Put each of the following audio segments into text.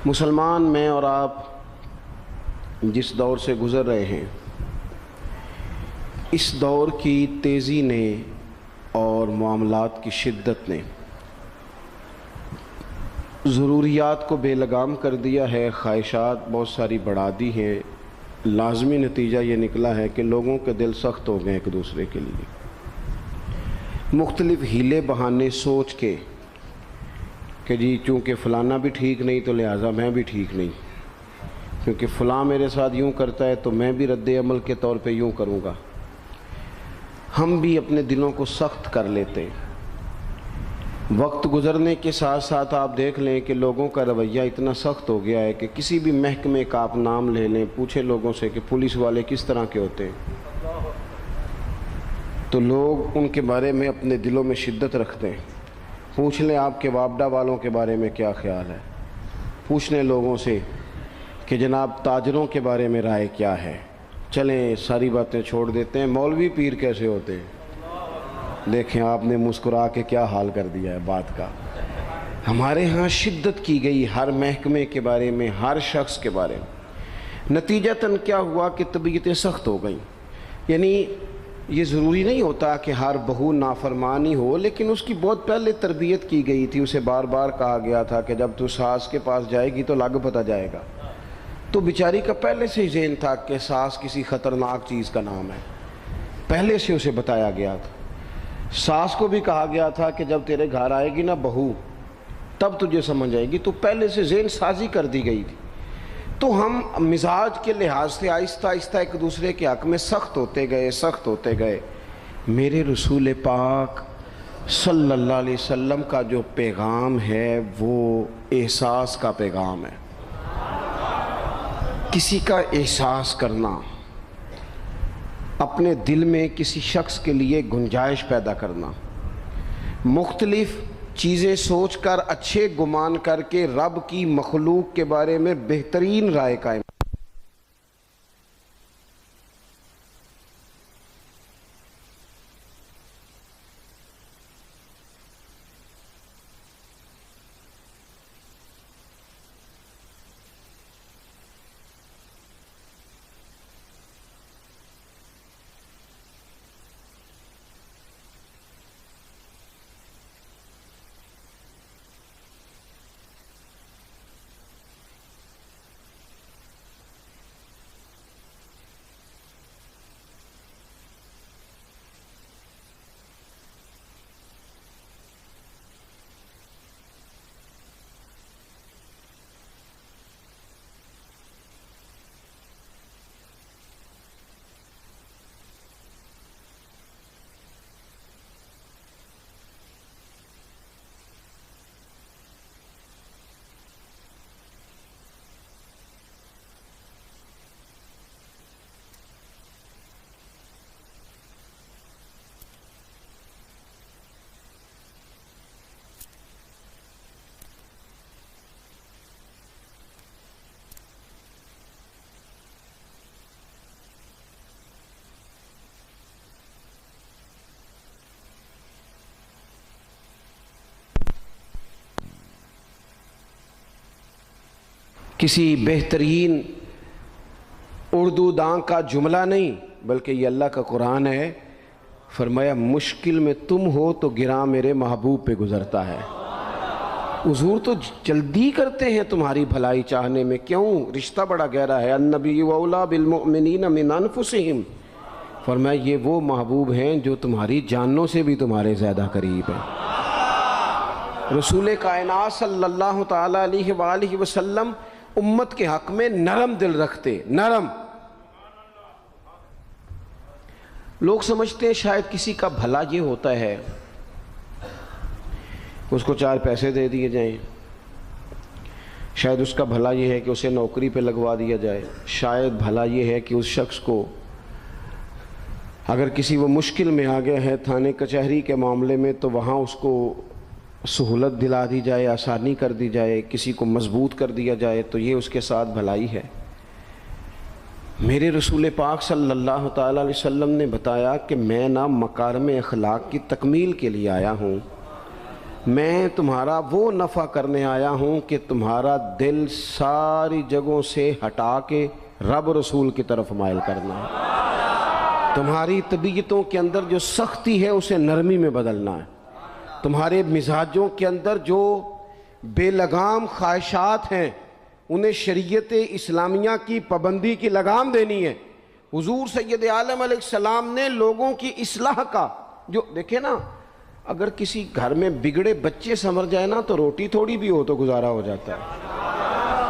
مسلمان میں اور آپ جس دور سے گزر رہے ہیں، اس دور کی تیزی نے اور معاملات کی شدت نے ضروریات کو بے لگام کر دیا ہے، خواہشات بہت ساری بڑھا دی ہیں۔ لازمی نتیجہ یہ نکلا ہے کہ لوگوں کے دل سخت ہو گئے ایک دوسرے کے لیے، مختلف ہیلے بہانے سوچ کے کہ جی چونکہ فلانا بھی ٹھیک نہیں تو لہٰذا میں بھی ٹھیک نہیں، کیونکہ فلاں میرے ساتھ یوں کرتا ہے تو میں بھی رد عمل کے طور پہ یوں کروں گا۔ ہم بھی اپنے دلوں کو سخت کر لیتے ہیں۔ وقت گزرنے کے ساتھ ساتھ آپ دیکھ لیں کہ لوگوں کا رویہ اتنا سخت ہو گیا ہے کہ کسی بھی محکمے کا آپ نام لے لیں، پوچھیں لوگوں سے کہ پولیس والے کس طرح کے ہوتے ہیں، تو لوگ ان کے بارے میں اپنے دلوں میں شدت رکھتے ہیں۔ پوچھ لیں آپ کے وابڈہ والوں کے بارے میں کیا خیال ہے، پوچھ لیں لوگوں سے کہ جناب تاجروں کے بارے میں رائے کیا ہے۔ چلیں ساری باتیں چھوڑ دیتے ہیں، مولوی پیر کیسے ہوتے ہیں؟ دیکھیں آپ نے مسکرا کے کیا حال کر دیا ہے بات کا۔ ہمارے ہاں شدت کی گئی ہر محکمے کے بارے میں، ہر شخص کے بارے میں۔ نتیجتاً کیا ہوا کہ طبیعتیں سخت ہو گئیں۔ یعنی یہ ضروری نہیں ہوتا کہ ہر بہو نافرمانی ہو، لیکن اس کی بہت پہلے تربیت کی گئی تھی، اسے بار بار کہا گیا تھا کہ جب تو ساس کے پاس جائے گی تو لگ پتہ جائے گا۔ تو بیچاری کا پہلے سے ہی ذہن تھا کہ ساس کسی خطرناک چیز کا نام ہے، پہلے سے اسے بتایا گیا تھا۔ ساس کو بھی کہا گیا تھا کہ جب تیرے گھر آئے گی نا بہو تب تجھے سمجھ آئے گی، تو پہلے سے ذہن سازی کر دی گئی تھی۔ تو ہم مزاج کے لحاظ سے آہستہ آہستہ ایک دوسرے کے حق میں سخت ہوتے گئے۔ میرے رسول پاک صلی اللہ علیہ وسلم کا جو پیغام ہے وہ احساس کا پیغام ہے، کسی کا احساس کرنا، اپنے دل میں کسی شخص کے لیے گنجائش پیدا کرنا، مختلف چیزیں سوچ کر اچھے گمان کر کے رب کی مخلوق کے بارے میں بہترین رائے قائم۔ کسی بہترین اردو داں کا جملہ نہیں بلکہ یہ اللہ کا قرآن ہے۔ فرمایا مشکل میں تم ہو تو گراں میرے محبوب پہ گزرتا ہے۔ حضور تو جلدی کرتے ہیں تمہاری بھلائی چاہنے میں، کیوں؟ رشتہ بڑا گہرا ہے۔ النبی اولیٰ بالمؤمنین من انفسہم، فرمایا یہ وہ محبوب ہیں جو تمہاری جانوں سے بھی تمہارے زیادہ قریب ہیں۔ رسول کائنات صلی اللہ تعالیٰ علیہ وآلہ وسلم امت کے حق میں نرم دل رکھتے، نرم۔ لوگ سمجھتے ہیں شاید کسی کا بھلا یہ ہوتا ہے کہ اس کو 4 پیسے دے دیے جائیں، شاید اس کا بھلا یہ ہے کہ اسے نوکری پہ لگوا دیا جائے، شاید بھلا یہ ہے کہ اس شخص کو اگر کسی وہ مشکل میں آ گیا ہے تھانے کچہری کے معاملے میں تو وہاں اس کو سہولت دلا دی جائے، آسانی کر دی جائے، کسی کو مضبوط کر دیا جائے، تو یہ اس کے ساتھ بھلائی ہے۔ میرے رسول پاک صلی اللہ تعالیٰ علیہ وسلم نے بتایا کہ میں نہ مکارم اخلاق کی تکمیل کے لیے آیا ہوں، میں تمہارا وہ نفع کرنے آیا ہوں کہ تمہارا دل ساری جگہوں سے ہٹا کے رب رسول کی طرف مائل کرنا ہے، تمہاری طبیعتوں کے اندر جو سختی ہے اسے نرمی میں بدلنا ہے، تمہارے مزاجوں کے اندر جو بے لگام خواہشات ہیں انہیں شریعت اسلامیہ کی پابندی کی لگام دینی ہے۔ حضور سید عالم علیہ السلام نے لوگوں کی اصلاح کا جو دیکھیں نا، اگر کسی گھر میں بگڑے بچے سنور جائے نا تو روٹی تھوڑی بھی ہو تو گزارا ہو جاتا ہے،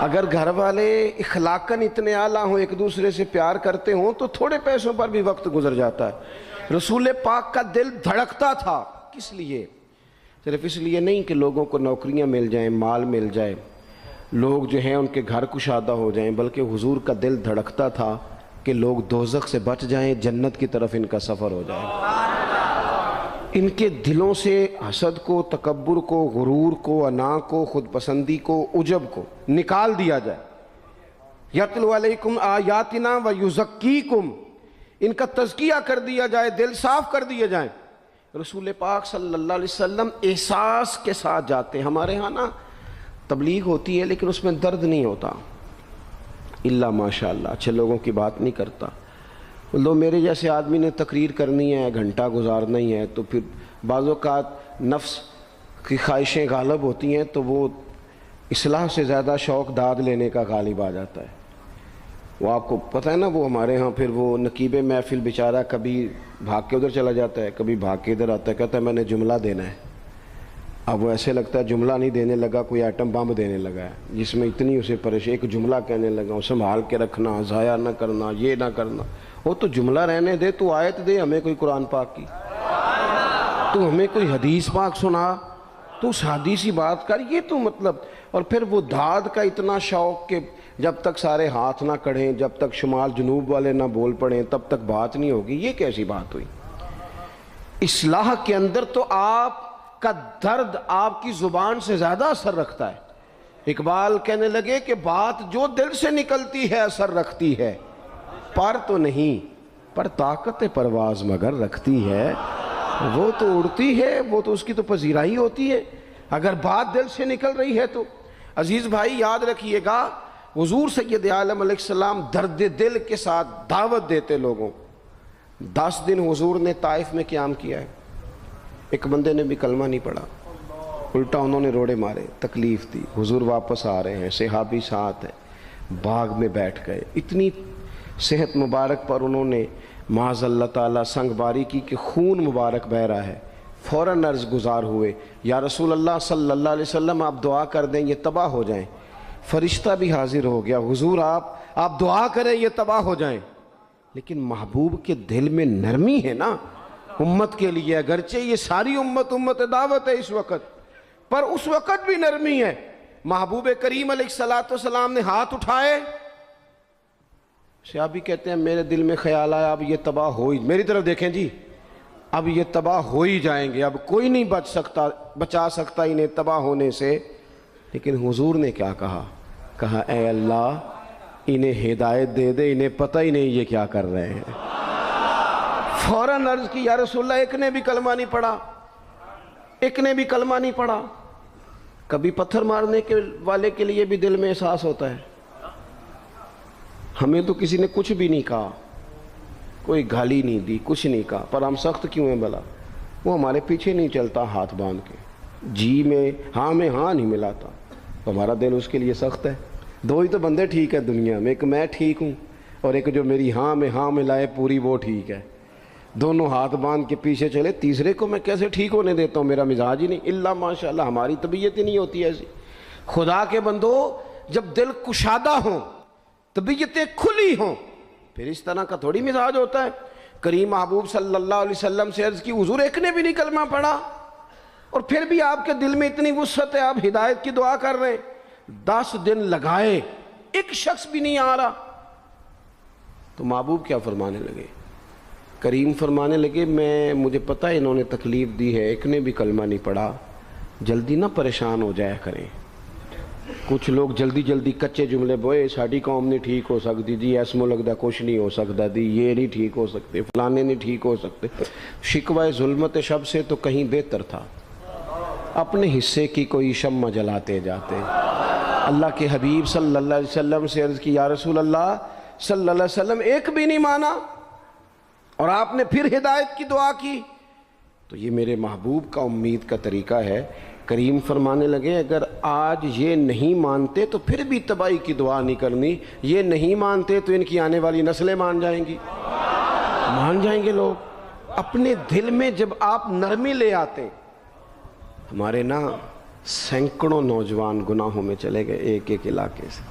اگر گھر والے اخلاقاً اتنے اعلیٰ ہوں، ایک دوسرے سے پیار کرتے ہوں تو تھوڑے پیسوں پر بھی وقت گزر جاتا ہے۔ رسول پاک کا دل دھڑکتا تھا، کس لیے؟ صرف اس لیے نہیں کہ لوگوں کو نوکریاں مل جائیں، مال مل جائے، لوگ جو ہیں ان کے گھر کشادہ ہو جائیں، بلکہ حضور کا دل دھڑکتا تھا کہ لوگ دوزخ سے بچ جائیں، جنت کی طرف ان کا سفر ہو جائے۔ ان کے دلوں سے حسد کو، تکبر کو، غرور کو، انا کو، خود پسندی کو، عجب کو نکال دیا جائے۔ یتلو علیکم آیاتنا ویزکیکم، ان کا تزکیہ کر دیا جائے، دل صاف کر دیے جائیں۔ رسول پاک صلی اللہ علیہ وسلم احساس کے ساتھ جاتے ہیں۔ ہمارے ہاں نا تبلیغ ہوتی ہے لیکن اس میں درد نہیں ہوتا، الا ماشاء اللہ، اچھے لوگوں کی بات نہیں کرتا۔ لو میرے جیسے آدمی نے تقریر کرنی ہے، گھنٹہ گزارنا ہی ہے، تو پھر بعض اوقات نفس کی خواہشیں غالب ہوتی ہیں تو وہ اصلاح سے زیادہ شوق داد لینے کا غالب آ جاتا ہے۔ وہ آپ کو پتہ ہے نا، وہ ہمارے ہاں پھر وہ نقیب محفل بیچارہ کبھی بھاگ کے ادھر چلا جاتا ہے، کبھی بھاگ کے ادھر آتا ہے، کہتا ہے میں نے جملہ دینا ہے۔ اب وہ ایسے لگتا ہے جملہ نہیں دینے لگا، کوئی ایٹم بم دینے لگا ہے، جس میں اتنی اسے پریشانی، ایک جملہ کہنے لگا ہوں، سنبھال کے رکھنا، ضائع نہ کرنا، یہ نہ کرنا۔ وہ تو جملہ رہنے دے، تو آیت دے ہمیں کوئی قرآن پاک کی، تو ہمیں کوئی حدیث پاک سنا، تو اس حدیثی بات کر، یہ تو مطلب۔ اور پھر وہ داد کا اتنا شوق کہ جب تک سارے ہاتھ نہ کڑھیں، جب تک شمال جنوب والے نہ بول پڑیں تب تک بات نہیں ہوگی۔ یہ کیسی بات ہوئی؟ اصلاح کے اندر تو آپ کا درد آپ کی زبان سے زیادہ اثر رکھتا ہے۔ اقبال کہنے لگے کہ بات جو دل سے نکلتی ہے اثر رکھتی ہے، پر تو نہیں، پر طاقت پرواز مگر رکھتی ہے۔ وہ تو اڑتی ہے، وہ تو اس کی تو پذیرائی ہوتی ہے اگر بات دل سے نکل رہی ہے تو۔ عزیز بھائی یاد رکھیے گا، حضور سید عالم علیہ السلام درد دل کے ساتھ دعوت دیتے لوگوں۔ 10 دن حضور نے طائف میں قیام کیا ہے، ایک بندے نے بھی کلمہ نہیں پڑھا، الٹا انہوں نے روڑے مارے، تکلیف دی۔ حضور واپس آ رہے ہیں، صحابی ساتھ ہیں، باغ میں بیٹھ گئے، اتنی صحت مبارک پر انہوں نے معاذ اللہ تعالیٰ سنگ باری کی کہ خون مبارک بہہ رہا ہے۔ فوراً عرض گزار ہوئے، یا رسول اللہ صلی اللہ علیہ وسلم آپ دعا کر دیں یہ تباہ ہو جائیں۔ فرشتہ بھی حاضر ہو گیا، حضور آپ دعا کریں یہ تباہ ہو جائیں۔ لیکن محبوب کے دل میں نرمی ہے نا امت کے لیے، اگرچہ یہ ساری امت دعوت ہے اس وقت، پر اس وقت بھی نرمی ہے۔ محبوب کریم علیہ السلام نے ہاتھ اٹھائے، صحابی کہتے ہیں میرے دل میں خیال آیا اب یہ تباہ ہو ہی، میری طرف دیکھیں جی، اب یہ تباہ ہو ہی جائیں گے، اب کوئی نہیں بچا سکتا انہیں تباہ ہونے سے۔ لیکن حضور نے کیا کہا اے اللہ انہیں ہدایت دے دے، انہیں پتہ ہی نہیں یہ کیا کر رہے ہیں۔ فوراً عرض کی یا رسول اللہ ایک نے بھی کلمہ نہیں پڑھا، ایک نے بھی کلمہ نہیں پڑھا۔ کبھی پتھر مارنے کے والے کے لیے بھی دل میں احساس ہوتا ہے۔ ہمیں تو کسی نے کچھ بھی نہیں کہا، کوئی گالی نہیں دی، کچھ نہیں کہا، پر ہم سخت کیوں ہیں بھلا؟ وہ ہمارے پیچھے نہیں چلتا ہاتھ باندھ کے، جی میں ہاں نہیں ملاتا، تو ہمارا دل اس کے لیے سخت ہے۔ دو ہی تو بندے ٹھیک ہے دنیا میں، ایک میں ٹھیک ہوں اور ایک جو میری ہاں میں ہاں ملائے پوری وہ ٹھیک ہے۔ دونوں ہاتھ باندھ کے پیچھے چلے، تیسرے کو میں کیسے ٹھیک ہونے دیتا ہوں؟ میرا مزاج ہی نہیں، الا ماشاء اللہ ہماری طبیعت ہی نہیں ہوتی ایسی۔ خدا کے بندو، جب دل کشادہ ہوں، طبیعتیں کھلی ہوں، پھر اس طرح کا تھوڑی مزاج ہوتا ہے۔ کریم محبوب صلی اللہ علیہ وسلم سے عرض کی حضور ایک نے بھی نہیں کلمہ پڑھا، اور پھر بھی آپ کے دل میں اتنی وسعت ہے، آپ ہدایت کی دعا کر رہے ہیں۔ 10 دن لگائے، ایک شخص بھی نہیں آ رہا، تو محبوب کیا فرمانے لگے؟ کریم فرمانے لگے مجھے پتہ ہے انہوں نے تکلیف دی ہے، ایک نے بھی کلمہ نہیں پڑھا، جلدی نہ پریشان ہو جایا کریں۔ کچھ لوگ جلدی کچے جملے بوئے، ساڑی قوم نہیں ٹھیک ہو سکتی جی، ایسمو لگتا کچھ نہیں ہو سکتا دی، یہ نہیں ٹھیک ہو سکتے، فلانے نہیں ٹھیک ہو سکتے۔ شکوہ ظلمت شب سے تو کہیں بہتر تھا۔ اپنے حصے کی کوئی شمع جلاتے جاتے۔ اللہ کے حبیب صلی اللہ علیہ وسلم سے عرض کی یا رسول اللہ صلی اللہ علیہ وسلم ایک بھی نہیں مانا اور آپ نے پھر ہدایت کی دعا کی۔ تو یہ میرے محبوب کا امید کا طریقہ ہے۔ کریم فرمانے لگے اگر آج یہ نہیں مانتے تو پھر بھی تباہی کی دعا نہیں کرنی، یہ نہیں مانتے تو ان کی آنے والی نسلیں مان جائیں گی، مان جائیں گے لوگ۔ اپنے دل میں جب آپ نرمی لے آتے، ہمارے نا سینکڑوں نوجوان گناہوں میں چلے گئے ایک ایک علاقے سے۔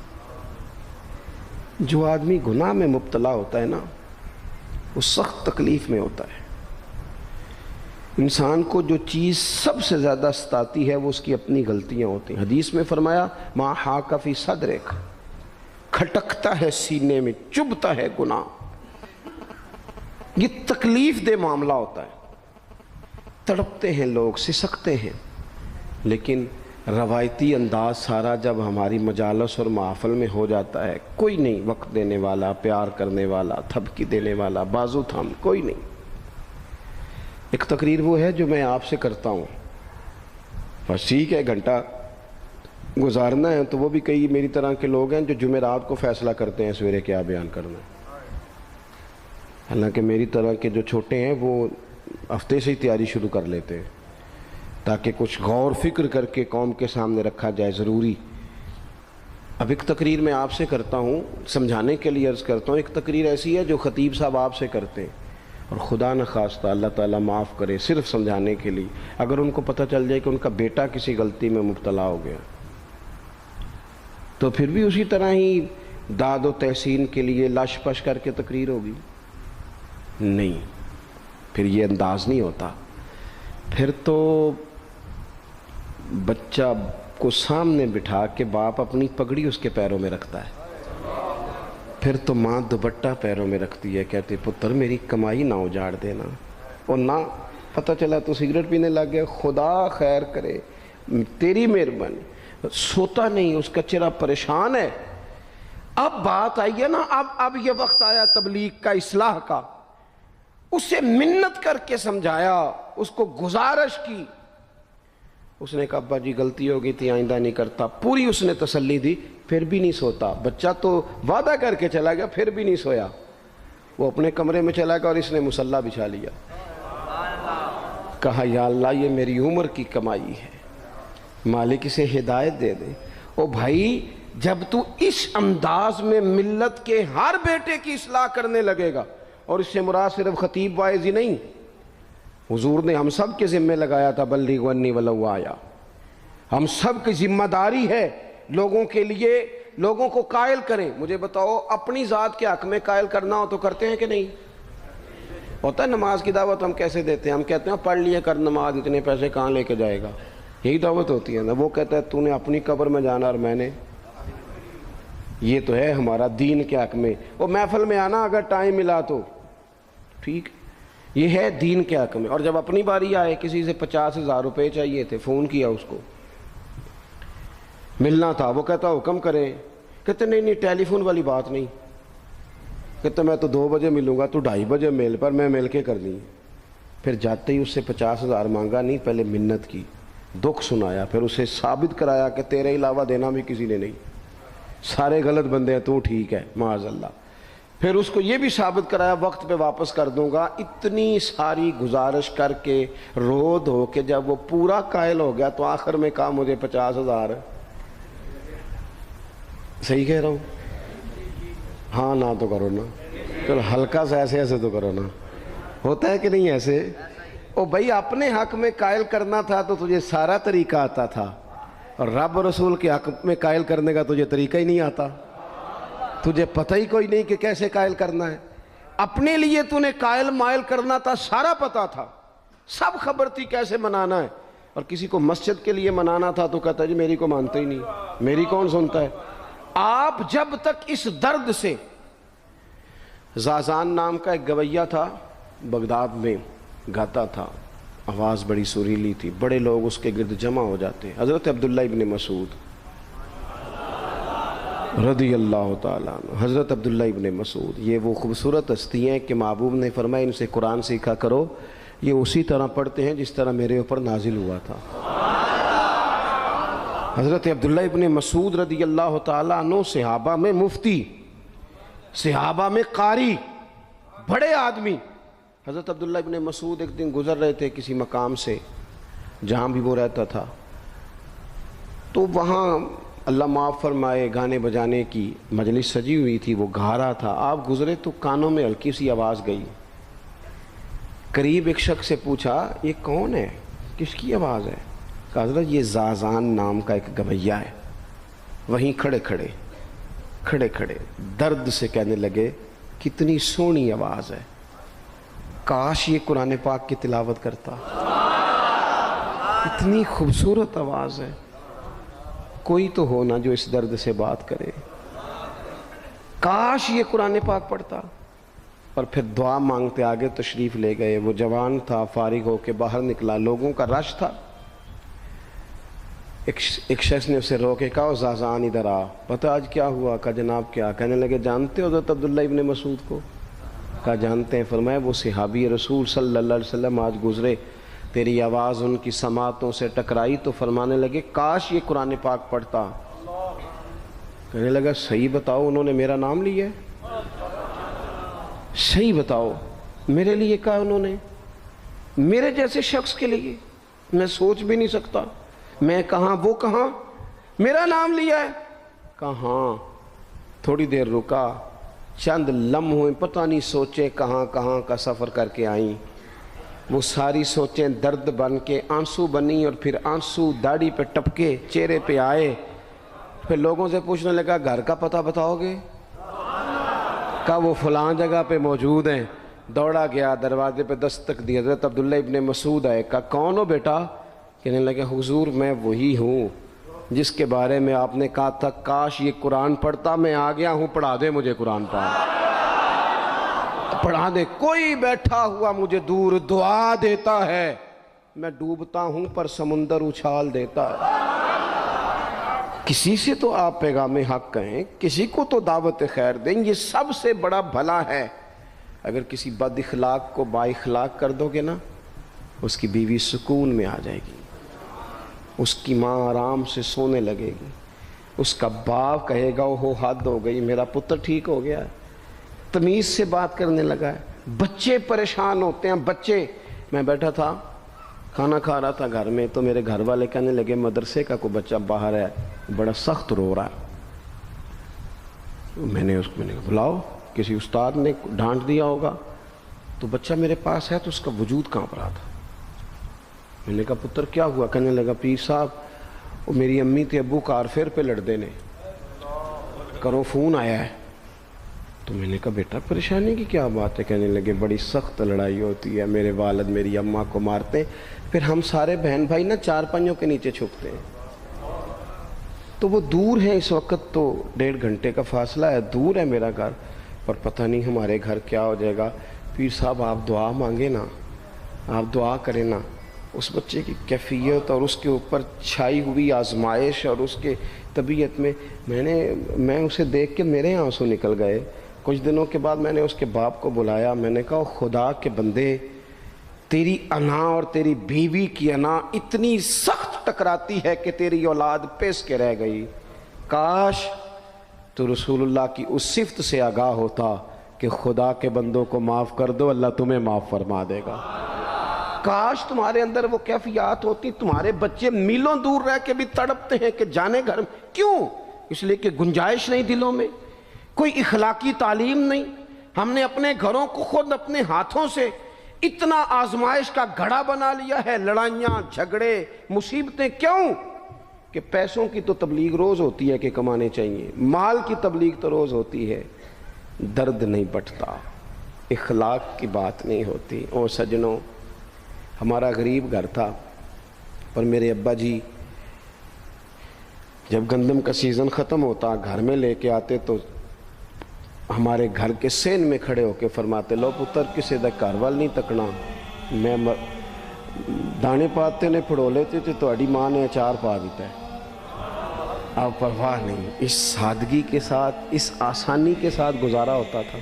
جو آدمی گناہ میں مبتلا ہوتا ہے نا وہ سخت تکلیف میں ہوتا ہے۔ انسان کو جو چیز سب سے زیادہ ستاتی ہے وہ اس کی اپنی غلطیاں ہوتی ہیں۔ حدیث میں فرمایا ما حاک فی صدرک، کھٹکتا ہے سینے میں، چبھتا ہے گناہ۔ یہ تکلیف دہ معاملہ ہوتا ہے، تڑپتے ہیں لوگ، سسکتے ہیں، لیکن روایتی انداز سارا جب ہماری مجالس اور محافل میں ہو جاتا ہے، کوئی نہیں وقت دینے والا، پیار کرنے والا، تھپکی دینے والا، بازو تھام، کوئی نہیں۔ ایک تقریر وہ ہے جو میں آپ سے کرتا ہوں، بس ٹھیک ہے گھنٹہ گزارنا ہے، تو وہ بھی کئی میری طرح کے لوگ ہیں جو جمعرات کو فیصلہ کرتے ہیں سویرے کیا بیان کرنا ہے۔ حالانکہ میری طرح کے جو چھوٹے ہیں وہ ہفتے سے ہی تیاری شروع کر لیتے ہیں تاکہ کچھ غور فکر کر کے قوم کے سامنے رکھا جائے، ضروری۔ اب ایک تقریر میں آپ سے کرتا ہوں، سمجھانے کے لیے عرض کرتا ہوں۔ ایک تقریر ایسی ہے جو خطیب صاحب آپ سے کرتے ہیں، اور خدا نخواستہ اللہ تعالیٰ معاف کرے، صرف سمجھانے کے لیے اگر ان کو پتہ چل جائے کہ ان کا بیٹا کسی غلطی میں مبتلا ہو گیا تو پھر بھی اسی طرح ہی داد و تحسین کے لیے لش پش کر کے تقریر ہوگی؟ نہیں، پھر یہ انداز نہیں ہوتا۔ پھر تو بچہ کو سامنے بٹھا کے باپ اپنی پگڑی اس کے پیروں میں رکھتا ہے، پھر تو ماں دوپٹہ پیروں میں رکھتی ہے، کہتی پتر میری کمائی نہ اجاڑ دینا، اور نہ پتہ چلا تو سگریٹ پینے لگ گیا، خدا خیر کرے، تیری مہربانی۔ سوتا نہیں، اس کا چہرہ پریشان ہے۔ اب بات آئی ہے نا، اب یہ وقت آیا تبلیغ کا، اصلاح کا۔ اسے منت کر کے سمجھایا، اس کو گزارش کی، اس نے کہا ابا جی غلطی ہو گئی تھی، آئندہ نہیں کرتا، پوری اس نے تسلی دی، پھر بھی نہیں سوتا۔ بچہ تو وعدہ کر کے چلا گیا، پھر بھی نہیں سویا، وہ اپنے کمرے میں چلا گیا اور اس نے مصلی بچھا لیا۔ کہا یا اللہ یہ میری عمر کی کمائی ہے، مالک اسے ہدایت دے دے۔ او بھائی جب تو اس انداز میں ملت کے ہر بیٹے کی اصلاح کرنے لگے گا، اور اس سے مراد صرف خطیب واعظ ہی نہیں، حضور نے ہم سب کے ذمہ لگایا تھا بلغ عنی ولو آیا، ہم سب کی ذمہ داری ہے لوگوں کے لیے، لوگوں کو قائل کریں۔ مجھے بتاؤ اپنی ذات کے حق میں قائل کرنا ہو تو کرتے ہیں کہ نہیں؟ ہوتا ہے نماز کی دعوت ہم کیسے دیتے ہیں؟ ہم کہتے ہیں پڑھ لیے کر نماز، اتنے پیسے کہاں لے کے جائے گا، یہی دعوت ہوتی ہے نا۔ وہ کہتا ہے تو نے اپنی قبر میں جانا اور میں نے، یہ تو ہے ہمارا دین کے حق میں۔ وہ محفل میں آنا اگر ٹائم ملا تو ٹھیک، یہ ہے دین کے حق میں۔ اور جب اپنی باری آئے، کسی سے 50,000 روپے چاہیے تھے، فون کیا اس کو، ملنا تھا، وہ کہتا حکم کریں، کہتے نہیں ٹیلی فون والی بات نہیں، کہتے میں تو 2 بجے ملوں گا، تو 2:30 بجے مل، پر میں مل کے کر لیں۔ پھر جاتے ہی اس سے 50,000 مانگا نہیں، پہلے منت کی، دکھ سنایا، پھر اسے ثابت کرایا کہ تیرے علاوہ دینا بھی کسی نے نہیں، سارے غلط بندے ہیں، تو ٹھیک ہے معاذ اللہ۔ پھر اس کو یہ بھی ثابت کرایا وقت پہ واپس کر دوں گا۔ اتنی ساری گزارش کر کے رو دھو کے جب وہ پورا قائل ہو گیا تو آخر میں کہا مجھے 50,000، صحیح کہہ رہا ہوں؟ ہاں نہ تو کرو نا، چلو ہلکا سا ایسے تو کرو نا، ہوتا ہے کہ نہیں ایسے؟ او بھائی اپنے حق میں قائل کرنا تھا تو تجھے سارا طریقہ آتا تھا، اور رب رسول کے حق میں قائل کرنے کا تجھے طریقہ ہی نہیں آتا، تجھے پتہ ہی کوئی نہیں کہ کیسے قائل کرنا ہے۔ اپنے لیے تو نے قائل مائل کرنا تھا، سارا پتہ تھا، سب خبر تھی کیسے منانا ہے، اور کسی کو مسجد کے لیے منانا تھا تو کہتا جی میری کو مانتے ہی نہیں، میری کون سنتا ہے۔ آپ جب تک اس درد سے، زازان نام کا ایک گویہ تھا، بغداد میں گاتا تھا، آواز بڑی سریلی تھی، بڑے لوگ اس کے گرد جمع ہو جاتے، حضرت عبداللہ ابن مسعود رضی اللہ تعالیٰ عنہ، حضرت عبداللہ ابن مسعود، یہ وہ خوبصورت ہستی ہیں کہ محبوب نے فرمایا ان سے قرآن سیکھا کرو، یہ اسی طرح پڑھتے ہیں جس طرح میرے اوپر نازل ہوا تھا۔ حضرت عبداللہ ابن مسعود رضی اللہ تعالیٰ عنہ صحابہ میں مفتی، صحابہ میں قاری، بڑے آدمی. حضرت عبداللہ ابن مسعود ایک دن گزر رہے تھے کسی مقام سے جہاں بھی وہ رہتا تھا، تو وہاں اللہ معاف فرمائے گانے بجانے کی مجلس سجی ہوئی تھی، وہ گا رہا تھا. آپ گزرے تو کانوں میں ہلکی سی آواز گئی. قریب ایک شخص سے پوچھا یہ کون ہے، کس کی آواز ہے؟ کہا حضرت یہ زازان نام کا ایک گویا ہے. وہیں کھڑے کھڑے درد سے کہنے لگے کتنی سونی آواز ہے، کاش یہ قرآن پاک کی تلاوت کرتا، اتنی خوبصورت آواز ہے، کوئی تو ہو نا جو اس درد سے بات کرے، کاش یہ قرآن پاک پڑھتا. اور پھر دعا مانگتے آگے تشریف لے گئے. وہ جوان تھا، فارغ ہو کے باہر نکلا، لوگوں کا رش تھا. ایک شخص نے اسے روکے، کہا زازان ادھر آ، پتہ آج کیا ہوا؟ کہا جناب کیا؟ کہنے لگے جانتے ہو حضرت عبداللہ ابن مسعود کو؟ کہا جانتے ہیں. فرمایا وہ صحابی رسول صلی اللہ علیہ وسلم آج گزرے، تیری آواز ان کی سماعتوں سے ٹکرائی تو فرمانے لگے کاش یہ قرآن پاک پڑھتا. کہنے لگا صحیح بتاؤ انہوں نے میرا نام لیا ہے؟ صحیح بتاؤ میرے لیے کہا انہوں نے؟ میرے جیسے شخص کے لیے میں سوچ بھی نہیں سکتا. میں کہاں وہ کہاں، میرا نام لیا ہے. کہاں؟ تھوڑی دیر رکا، چند لمحوں پتہ نہیں سوچیں کہاں کہاں کا سفر کر کے آئیں. وہ ساری سوچیں درد بن کے آنسو بنی، اور پھر آنسو داڑھی پہ ٹپکے چہرے پہ آئے. پھر لوگوں سے پوچھنے لگا گھر کا پتہ بتاؤ گے؟ کہا وہ فلاں جگہ پہ موجود ہیں. دوڑا گیا، دروازے پہ دستک دی، حضرت عبداللہ ابن مسعود آئے. کہا کون ہو بیٹا؟ کہنے لگے حضور میں وہی ہوں جس کے بارے میں آپ نے کہا تھا کاش یہ قرآن پڑھتا. میں آ گیا ہوں، پڑھا دے مجھے قرآن پاک، پڑھا دے. کوئی بیٹھا ہوا مجھے دور دعا دیتا ہے، میں ڈوبتا ہوں پر سمندر اچھال دیتا ہے. کسی سے تو آپ پیغام حق کہیں، کسی کو تو دعوت خیر دیں. یہ سب سے بڑا بھلا ہے اگر کسی بد اخلاق کو با اخلاق کر دو گے نا، اس کی بیوی سکون میں آ جائے گی، اس کی ماں آرام سے سونے لگے گی، اس کا باپ کہے گا وہ حد ہو گئی، میرا پتر ٹھیک ہو گیا ہے، تمیز سے بات کرنے لگا ہے. بچے پریشان ہوتے ہیں. بچے، میں بیٹھا تھا کھانا کھا رہا تھا گھر میں، تو میرے گھر والے کہنے لگے مدرسے کا کوئی بچہ باہر ہے، بڑا سخت رو رہا ہے. میں نے کہا بلاؤ، کسی استاد نے ڈانٹ دیا ہوگا. تو بچہ میرے پاس ہے تو اس کا وجود کانپ رہا تھا. میں نے کہا پتر کیا ہوا؟ کہنے لگا پیر صاحب وہ میری امی تے ابو کارفیر پہ لڑ دینے، کرو فون آیا ہے. تو میں نے کہا بیٹا پریشانی کی کیا بات ہے؟ کہنے لگے بڑی سخت لڑائی ہوتی ہے، میرے والد میری اماں کو مارتے، پھر ہم سارے بہن بھائی نا چارپائیوں کے نیچے چھپتے ہیں. تو وہ دور ہے، اس وقت تو 1.5 گھنٹے کا فاصلہ ہے، دور ہے میرا گھر، پر پتہ نہیں ہمارے گھر کیا ہو جائے گا. پیر صاحب آپ دعا مانگے نا، آپ دعا کریں نا. اس بچے کی کیفیت اور اس کے اوپر چھائی ہوئی آزمائش اور اس کے طبیعت میں اسے دیکھ کے میرے آنسو نکل گئے. کچھ دنوں کے بعد میں نے اس کے باپ کو بلایا. میں نے کہا خدا کے بندے، تیری انا اور تیری بیوی کی انا اتنی سخت ٹکراتی ہے کہ تیری اولاد پیس کے رہ گئی. کاش تو رسول اللہ کی اس صفت سے آگاہ ہوتا کہ خدا کے بندوں کو معاف کر دو، اللہ تمہیں معاف فرما دے گا. کاش تمہارے اندر وہ کیفیات ہوتی. تمہارے بچے میلوں دور رہ کے بھی تڑپتے ہیں کہ جانے گھر میں. کیوں؟ اس لیے کہ گنجائش نہیں دلوں میں، کوئی اخلاقی تعلیم نہیں. ہم نے اپنے گھروں کو خود اپنے ہاتھوں سے اتنا آزمائش کا گھڑا بنا لیا ہے. لڑائیاں، جھگڑے، مصیبتیں. کیوں؟ کہ پیسوں کی تو تبلیغ روز ہوتی ہے کہ کمانے چاہیے، مال کی تبلیغ تو روز ہوتی ہے، درد نہیں بٹتا، اخلاق کی بات نہیں ہوتی. او سجنوں، ہمارا غریب گھر تھا، پر میرے ابا جی جب گندم کا سیزن ختم ہوتا گھر میں لے کے آتے تو ہمارے گھر کے سین میں کھڑے ہو کے فرماتے لو پتر کسے دا گھر وال نہیں تکنا، میں دانے پاتے نے پھڑو لیتے تھے تو اڈی ماں نے اچار پا دیتا ہے. اب پرواہ نہیں. اس سادگی کے ساتھ، اس آسانی کے ساتھ گزارا ہوتا تھا.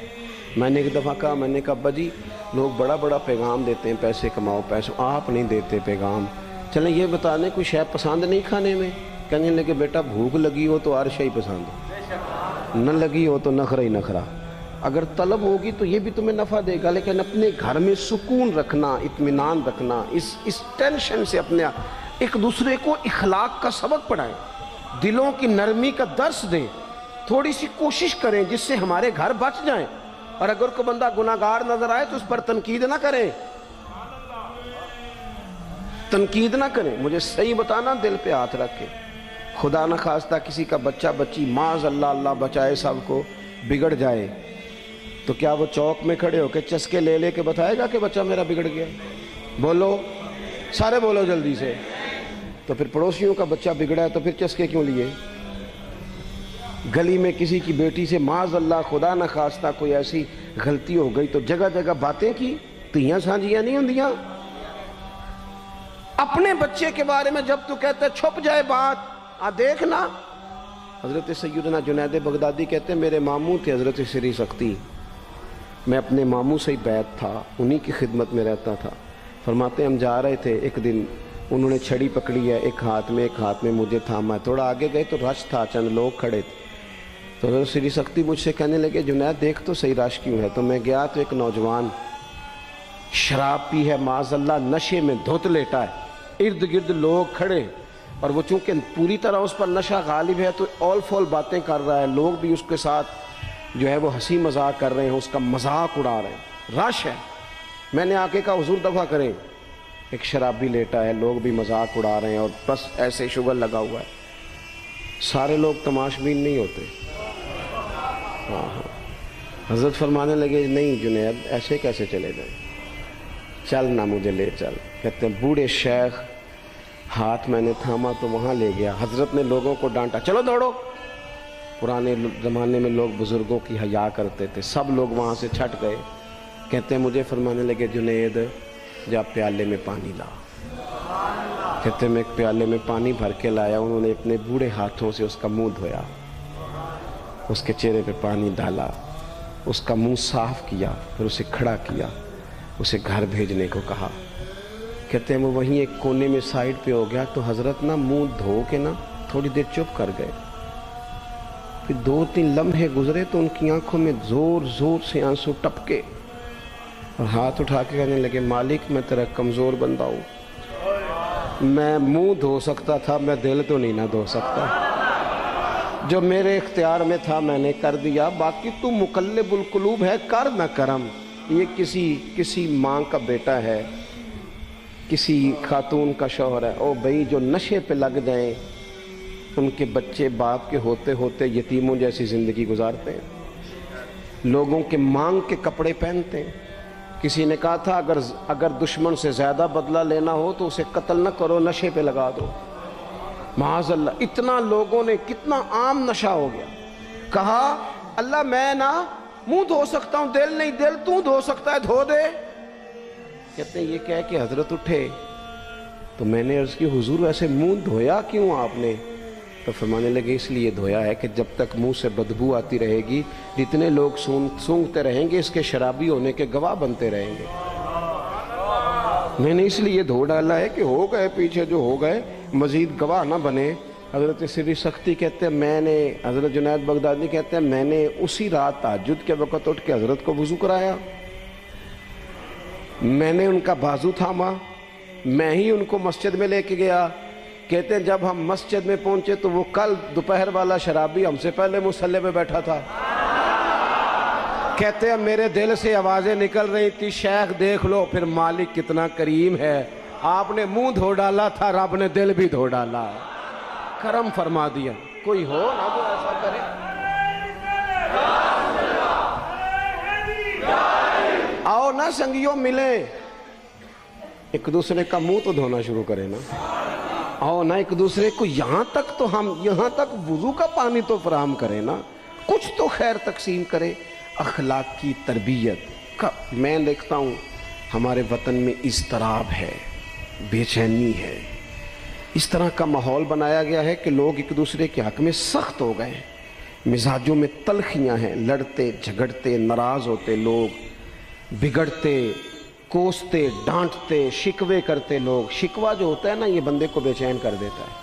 میں نے ایک دفعہ کہا، میں نے کہا ابا جی لوگ بڑا بڑا پیغام دیتے ہیں پیسے کماؤ پیسے، آپ نہیں دیتے پیغام. چلیں یہ بتا دیں کوئی شے پسند نہیں کھانے میں؟ کہنے لگے بیٹا بھوک لگی ہو تو ہر شے پسند ہو، نہ لگی ہو تو نخرا ہی نخرا، اگر طلب ہوگی تو یہ بھی تمہیں نفع دے گا، لیکن اپنے گھر میں سکون رکھنا، اطمینان رکھنا، اس ٹینشن سے اپنے ایک دوسرے کو اخلاق کا سبق پڑھائیں، دلوں کی نرمی کا درس دیں، تھوڑی سی کوشش کریں جس سے ہمارے گھر بچ جائیں، اور اگر کوئی بندہ گناہگار نظر آئے تو اس پر تنقید نہ کریں، تنقید نہ کریں، مجھے صحیح بتانا، دل پہ ہاتھ رکھ کے، خدا نہ خواستہ کسی کا بچہ بچی معاذ اللہ، اللہ بچائے سب کو، بگڑ جائے تو کیا وہ چوک میں کھڑے ہو کے چسکے لے لے کے بتائے گا کہ بچہ میرا بگڑ گیا؟ بولو سارے، بولو جلدی سے۔ تو پھر پڑوسیوں کا بچہ بگڑا ہے تو پھر چسکے کیوں لیے؟ گلی میں کسی کی بیٹی سے معاذ اللہ خدا نہ خواستہ کوئی ایسی غلطی ہو گئی تو جگہ جگہ باتیں کی، تیاں سانجیاں نہیں ہوندیاں؟ اپنے بچے کے بارے میں جب تو کہتا ہے چھپ جائے بات، دیکھنا۔ حضرت سیدنا جنید بغدادی کہتے ہیں میرے ماموں تھے حضرت سری سختی، میں اپنے ماموں سے ہی بیعت تھا، انہی کی خدمت میں رہتا تھا۔ فرماتے ہیں ہم جا رہے تھے، ایک دن انہوں نے چھڑی پکڑی ہے، ایک ہاتھ میں مجھے تھاما ہے، تھوڑا آگے گئے تو رش تھا، چند لوگ کھڑے تھے، تو حضرت سری سختی مجھ سے کہنے لگے جنید دیکھ تو صحیح رش کیوں ہے؟ تو میں گیا تو ایک نوجوان شراب پی ہے، معاذ اللہ نشے میں دھت لیٹا ہے، ارد گرد لوگ کھڑے، اور وہ چونکہ پوری طرح اس پر نشہ غالب ہے تو اول فول باتیں کر رہا ہے، لوگ بھی اس کے ساتھ جو ہے وہ ہنسی مذاق کر رہے ہیں، اس کا مذاق اڑا رہے ہیں، رش ہے۔ میں نے آ کے کہا حضور دفع کریں، ایک شرابی لیٹا ہے، لوگ بھی مذاق اڑا رہے ہیں اور بس ایسے شغل لگا ہوا ہے۔ سارے لوگ تماشبین نہیں ہوتے۔ حضرت فرمانے لگے نہیں جنید ایسے کیسے چلے جائیں، چل نہ مجھے لے چل۔ کہتے ہیں بوڑھے شیخ، ہاتھ میں نے تھاما تو وہاں لے گیا، حضرت نے لوگوں کو ڈانٹا چلو دوڑو۔ پرانے زمانے میں لوگ بزرگوں کی حیا کرتے تھے، سب لوگ وہاں سے چھٹ گئے۔ کہتے ہیں مجھے فرمانے لگے جنید جا پیالے میں پانی لا۔ کہتے ہیں میں ایک پیالے میں پانی بھر کے لایا، انہوں نے اپنے بوڑھے ہاتھوں سے اس کا منہ دھویا، اس کے چہرے پہ پانی ڈالا، اس کا منہ صاف کیا، پھر اسے کھڑا کیا، اسے گھر بھیجنے کو کہا۔ کہتے ہیں وہ وہیں ایک کونے میں سائیڈ پہ ہو گیا تو حضرت نا منہ دھو کے نا تھوڑی دیر چپ کر گئے، پھر 2-3 لمحے گزرے تو ان کی آنکھوں میں زور زور سے آنسو ٹپکے، اور ہاتھ اٹھا کے کہنے لگے مالک میں تیرا کمزور بندہ ہوں، میں منہ دھو سکتا تھا، میں دل تو نہیں نہ دھو سکتا، جو میرے اختیار میں تھا میں نے کر دیا، باقی تو مقلب القلوب ہے، کر نہ کرم۔ یہ کسی ماں کا بیٹا ہے، کسی خاتون کا شوہر ہے، او بھائی جو نشے پہ لگ جائیں ان کے بچے باپ کے ہوتے ہوتے یتیموں جیسی زندگی گزارتے ہیں، لوگوں کے مانگ کے کپڑے پہنتے ہیں۔ کسی نے کہا تھا اگر دشمن سے زیادہ بدلہ لینا ہو تو اسے قتل نہ کرو، نشے پہ لگا دو۔ معاذ اللہ، اتنا لوگوں نے، کتنا عام نشہ ہو گیا۔ کہا اللہ میں نا منہ دھو سکتا ہوں، دل نہیں، دل تو دھو سکتا ہے، دھو دے۔ کہتے ہیں یہ کہہ کہ حضرت اٹھے تو میں نے عرض کی حضور ویسے منہ دھویا کیوں آپ نے؟ تو فرمانے لگے اس لیے دھویا ہے کہ جب تک منہ سے بدبو آتی رہے گی جتنے لوگ سونگتے رہیں گے اس کے شرابی ہونے کے گواہ بنتے رہیں گے، میں نے اس لیے دھو ڈالا ہے کہ ہو گئے پیچھے جو ہو گئے مزید گواہ نہ بنے۔ حضرت سری سختی کہتے ہیں حضرت جنید بغدادی کہتے ہیں میں نے اسی رات تہجد کے وقت اٹھ کے حضرت کو وضو کرایا، میں نے ان کا بازو تھاما، میں ہی ان کو مسجد میں لے کے گیا۔ کہتے ہیں جب ہم مسجد میں پہنچے تو وہ کل دوپہر والا شرابی ہم سے پہلے مصلی پہ بیٹھا تھا۔ کہتے ہیں میرے دل سے آوازیں نکل رہی تھی شیخ دیکھ لو پھر مالک کتنا کریم ہے، آپ نے منہ دھو ڈالا تھا، رب نے دل بھی دھو ڈالا، کرم فرما دیا۔ کوئی ہو نہ جو ایسا کرے؟ آؤ نا سنگیوں ملے، ایک دوسرے کا منہ تو دھونا شروع کرے نا، آؤ نا ایک دوسرے کو یہاں تک وضو کا پانی تو فراہم کرے نا، کچھ تو خیر تقسیم کرے۔ اخلاقی تربیت کا میں دیکھتا ہوں ہمارے وطن میں اضطراب ہے، بے چینی ہے، اس طرح کا ماحول بنایا گیا ہے کہ لوگ ایک دوسرے کے حق میں سخت ہو گئے ہیں، مزاجوں میں تلخیاں ہیں، لڑتے جھگڑتے ناراض ہوتے لوگ، بگڑتے کوستے ڈانٹتے شکوے کرتے لوگ۔ شکوہ جو ہوتا ہے نا یہ بندے کو بے چین کر دیتا ہے،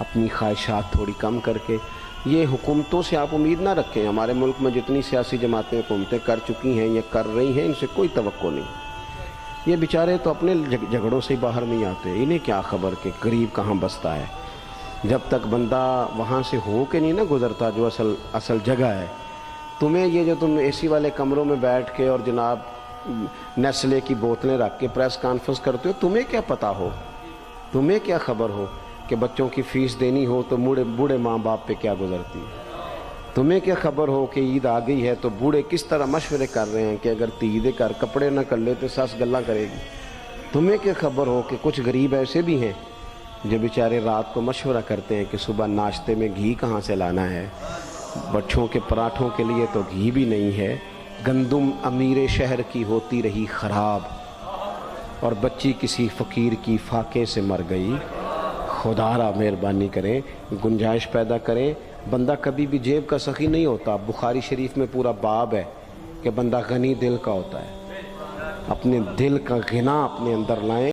اپنی خواہشات تھوڑی کم کر کے. یہ حکومتوں سے آپ امید نہ رکھیں. ہمارے ملک میں جتنی سیاسی جماعتیں حکومتیں کر چکی ہیں یا کر رہی ہیں، ان سے کوئی توقع نہیں. یہ بیچارے تو اپنے جھگڑوں سے ہی باہر نہیں آتے. انہیں کیا خبر کہ غریب کہاں بستا ہے. جب تک بندہ وہاں سے ہو کے نہیں نہ گزرتا جو اصل جگہ ہے. تمہیں یہ جو تم اے سی والے کمروں میں بیٹھ کے اور جناب نیسلے کی بوتلیں رکھ کے پریس کانفرنس کرتے ہو، تمہیں کیا پتہ ہو، تمہیں کیا خبر ہو کہ بچوں کی فیس دینی ہو تو بوڑھے ماں باپ پہ کیا گزرتی ہے. تمہیں کیا خبر ہو کہ عید آ گئی ہے تو بوڑھے کس طرح مشورے کر رہے ہیں کہ اگر عید کر کپڑے نہ کر لے تو ساس گلا کرے گی. تمہیں کیا خبر ہو کہ کچھ غریب ایسے بھی ہیں جو بیچارے رات کو مشورہ کرتے ہیں کہ صبح ناشتے میں گھی کہاں سے لانا ہے. بچوں کے پراٹھوں کے لیے تو گھی بھی نہیں ہے. گندم امیر شہر کی ہوتی رہی خراب اور بچی کسی فقیر کی فاقے سے مر گئی. خدا را مہربانی کریں، گنجائش پیدا کریں. بندہ کبھی بھی جیب کا سخی نہیں ہوتا. بخاری شریف میں پورا باب ہے کہ بندہ غنی دل کا ہوتا ہے. اپنے دل کا غنا اپنے اندر لائیں.